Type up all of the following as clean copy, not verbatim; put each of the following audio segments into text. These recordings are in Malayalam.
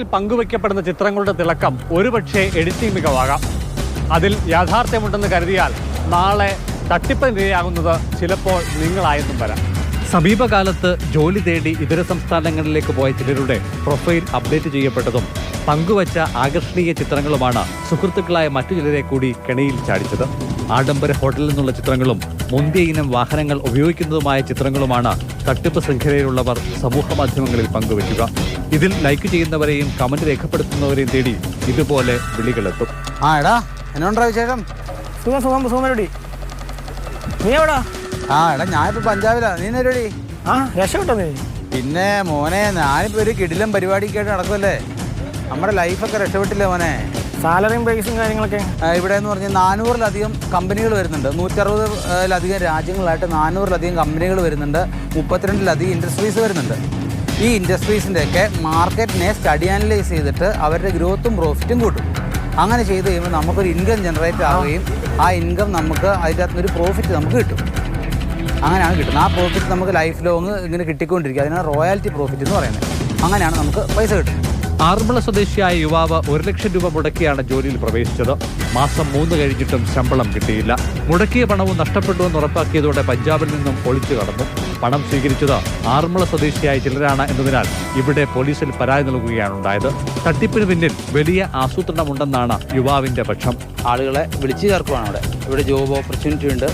ജ്വല്ലറിയിൽ പങ്കുവയ്ക്കപ്പെടുന്ന ചിത്രങ്ങളുടെ തിളക്കം ഒരുപക്ഷെ എഡിറ്റിംഗ് മികവാകാം. അതിൽ യാഥാർത്ഥ്യമുണ്ടെന്ന് കരുതിയാൽ നാളെ തട്ടിപ്പിനിരയാകുന്നത് ചിലപ്പോൾ നിങ്ങളായെന്നും വരാം. സമീപകാലത്ത് ജോലി തേടി ഇതര സംസ്ഥാനങ്ങളിലേക്ക് പോയ ചിലരുടെ പ്രൊഫൈൽ അപ്ഡേറ്റ് ചെയ്യപ്പെട്ടതും പങ്കുവച്ച ആകർഷണീയ ചിത്രങ്ങളുമാണ് സുഹൃത്തുക്കളായ മറ്റു ചിലരെ കൂടി കെണിയിൽ ചാടിച്ചത്. ആഡംബര ഹോട്ടലിൽ നിന്നുള്ള ചിത്രങ്ങളും മുന്തിയ ഇനം വാഹനങ്ങൾ ഉപയോഗിക്കുന്നതുമായ ചിത്രങ്ങളുമാണ് തട്ടിപ്പ് ശൃംഖലയിലുള്ളവർ സമൂഹ മാധ്യമങ്ങളിൽ പങ്കുവയ്ക്കുക. ഇതിൽ ലൈക്ക് ചെയ്യുന്നവരെയും കമന്റ് രേഖപ്പെടുത്തുന്നവരെയും തേടി ഇതുപോലെ വിളികളെത്തും. എടാ എന്നോണ്ടാ വിശേഷം? സുഖമടി. നീ എവിടാ? എടാ ഞാനിപ്പോ പഞ്ചാബിലാ. നീ നേരടി? രക്ഷപ്പെട്ടോ നീ? പിന്നെ മോനെ, ഞാനിപ്പോ ഒരു കിടിലം പരിപാടിക്കായിട്ട് നടക്കുമല്ലേ. നമ്മുടെ ലൈഫൊക്കെ രക്ഷപ്പെട്ടില്ലേ മോനെ. സാലറിയും പ്രൈസും കാര്യങ്ങളൊക്കെ ഇവിടെ എന്ന് പറഞ്ഞാൽ 400-ലധികം കമ്പനികൾ വരുന്നുണ്ട്. 160-ലധികം രാജ്യങ്ങളായിട്ട് 400-ലധികം കമ്പനികൾ വരുന്നുണ്ട്. 32-ലധികം ഇൻഡസ്ട്രീസ് വരുന്നുണ്ട്. ഈ ഇൻഡസ്ട്രീസിൻ്റെയൊക്കെ മാർക്കറ്റിനെ സ്റ്റഡി അനലൈസ് ചെയ്തിട്ട് അവരുടെ ഗ്രോത്തും പ്രോഫിറ്റും കൂട്ടും. അങ്ങനെ ചെയ്ത് കഴിയുമ്പോൾ നമുക്കൊരു ഇൻകം ജനറേറ്റ് ആവുകയും ആ ഇൻകം നമുക്ക് അതിൻ്റെ അകത്തുനിന്നൊരു പ്രോഫിറ്റ് നമുക്ക് കിട്ടും. അങ്ങനെയാണ് കിട്ടുന്നത്. ആ പ്രോഫിറ്റ് നമുക്ക് ലൈഫ് ലോങ് ഇങ്ങനെ കിട്ടിക്കൊണ്ടിരിക്കുക. അതിനാണ് റോയാലിറ്റി പ്രോഫിറ്റ് എന്ന് പറയുന്നത്. അങ്ങനെയാണ് നമുക്ക് പൈസ കിട്ടുന്നത്. ആറന്മുള സ്വദേശിയായ യുവാവ് 1 ലക്ഷം രൂപ മുടക്കിയാണ് ജോലിയിൽ പ്രവേശിച്ചത്. മാസം 3 കഴിഞ്ഞിട്ടും ശമ്പളം കിട്ടിയില്ല. മുടക്കിയ പണവും നഷ്ടപ്പെട്ടുവെന്ന് ഉറപ്പാക്കിയതോടെ പഞ്ചാബിൽ നിന്നും ഒളിച്ചു കടന്നു. പണം സ്വീകരിച്ചത് ആറന്മുള സ്വദേശിയായ ചിലരാണ് എന്നതിനാൽ ഇവിടെ പോലീസിൽ പരാതി നൽകുകയാണ് ഉണ്ടായത്. തട്ടിപ്പിന് പിന്നിൽ വലിയ ആസൂത്രണമുണ്ടെന്നാണ് യുവാവിന്റെ പക്ഷം. ആളുകളെ വിളിച്ചു ചേർക്കുവാണ്. ഇവിടെ ജോബ് ഓപ്പർച്യൂണിറ്റി ഉണ്ട്.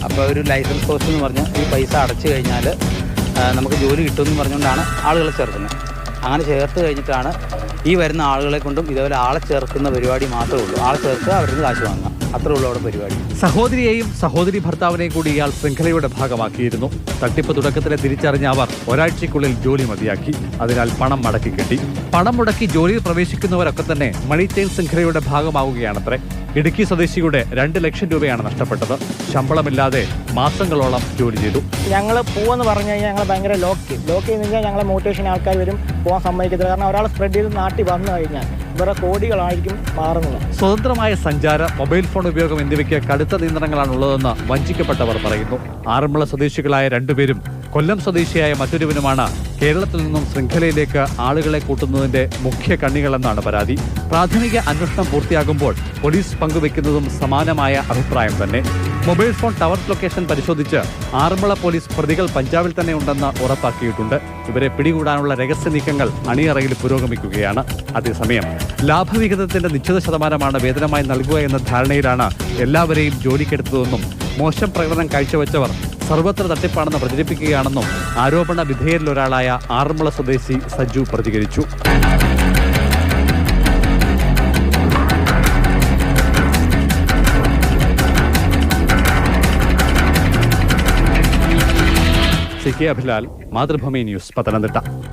അപ്പോൾ ഒരു ലൈസൻസ് കോസ്റ്റ് എന്ന് പറഞ്ഞ് ഈ പൈസ അടച്ചു കഴിഞ്ഞാൽ നമുക്ക് ജോലി കിട്ടുമെന്ന് പറഞ്ഞുകൊണ്ടാണ് ആളുകളെ ചേർക്കുന്നത്. അങ്ങനെ ചേർത്ത് കഴിഞ്ഞിട്ടാണ് ഈ വരുന്ന ആളുകളെ കൊണ്ടും ഇതേപോലെ ആളെ ചേർക്കുന്ന പരിപാടി മാത്രമേ ഉള്ളൂ. ആളെ ചേർത്ത് അവരിൽ നിന്ന് കാശ് വാങ്ങുക, അത്രേ ഉള്ളൂ അവിടെ പരിപാടി. സഹോദരിയെയും സഹോദരി ഭർത്താവിനെയും കൂടി ഇയാൾ ശൃംഖലയുടെ ഭാഗമാക്കിയിരുന്നു. തട്ടിപ്പ് തുടക്കത്തിലെ തിരിച്ചറിഞ്ഞ അവർ ഒരാഴ്ചയ്ക്കുള്ളിൽ ജോലി മതിയാക്കി. അതിനാൽ പണം മടക്കി കിട്ടി. പണം മുടക്കി ജോലിയിൽ പ്രവേശിക്കുന്നവരൊക്കെ തന്നെ മണി ചെയിൻ ശൃംഖലയുടെ ഭാഗമാവുകയാണത്രേ. ഇടുക്കി സ്വദേശിയുടെ 2 ലക്ഷം രൂപയാണ് നഷ്ടപ്പെട്ടത്. ശമ്പളമില്ലാതെ മാസങ്ങളോളം ജോലി ചെയ്തു. ഞങ്ങൾ പോവെന്ന് പറഞ്ഞു കഴിഞ്ഞാൽ ഞങ്ങൾ ഭയങ്കര ലോക്ക് ചെയ്യുന്ന കഴിഞ്ഞാൽ ഞങ്ങളെ മോട്ടിവേഷൻ ആൾക്കാർ വരും, പോകാൻ സമ്മതിക്കത്തില്ല. കാരണം ഒരാൾ സ്പ്രെഡ് ചെയ്ത് നാട്ടിൽ വന്നു കഴിഞ്ഞാൽ വേറെ കോടികളായിരിക്കും മാറുന്നത്. സ്വതന്ത്രമായ സഞ്ചാരം, മൊബൈൽ ഫോൺ ഉപയോഗം എന്നിവയ്ക്ക് കടുത്ത നിയന്ത്രണങ്ങളാണുള്ളതെന്ന് വഞ്ചിക്കപ്പെട്ടവർ പറയുന്നു. ആറന്മുള സ്വദേശികളായ 2 പേരും കൊല്ലം സ്വദേശിയായ മറ്റൊരുവനുമാണ് കേരളത്തിൽ നിന്നും ശൃംഖലയിലേക്ക് ആളുകളെ കൂട്ടുന്നതിന്റെ മുഖ്യ കണ്ണികളെന്നാണ് പരാതി. പ്രാഥമിക അന്വേഷണം പൂർത്തിയാകുമ്പോൾ പോലീസ് പങ്കുവെക്കുന്നതും സമാനമായ അഭിപ്രായം തന്നെ. മൊബൈൽ ഫോൺ ടവർ ലൊക്കേഷൻ പരിശോധിച്ച് ആറന്മുള പോലീസ് പ്രതികൾ പഞ്ചാബിൽ തന്നെ ഉണ്ടെന്ന് ഉറപ്പാക്കിയിട്ടുണ്ട്. ഇവരെ പിടികൂടാനുള്ള രഹസ്യ നീക്കങ്ങൾ അണിയറയിൽ പുരോഗമിക്കുകയാണ്. അതേസമയം ലാഭവിഹിതത്തിന്റെ നിശ്ചിത ശതമാനമാണ് വേതനമായി നൽകുക എന്ന ധാരണയിലാണ് എല്ലാവരെയും ജോലിക്കെടുത്തതെന്നും മോശം പ്രകടനം കാഴ്ചവെച്ചവർ സർവത്ര തട്ടിപ്പാണെന്ന് പ്രചരിപ്പിക്കുകയാണെന്നും ആരോപണ വിധേയരിലൊരാളായ ആറന്മുള സ്വദേശി സജു പ്രതികരിച്ചു. C K Abhilal, Mathrubhumi news, Pathanamthitta.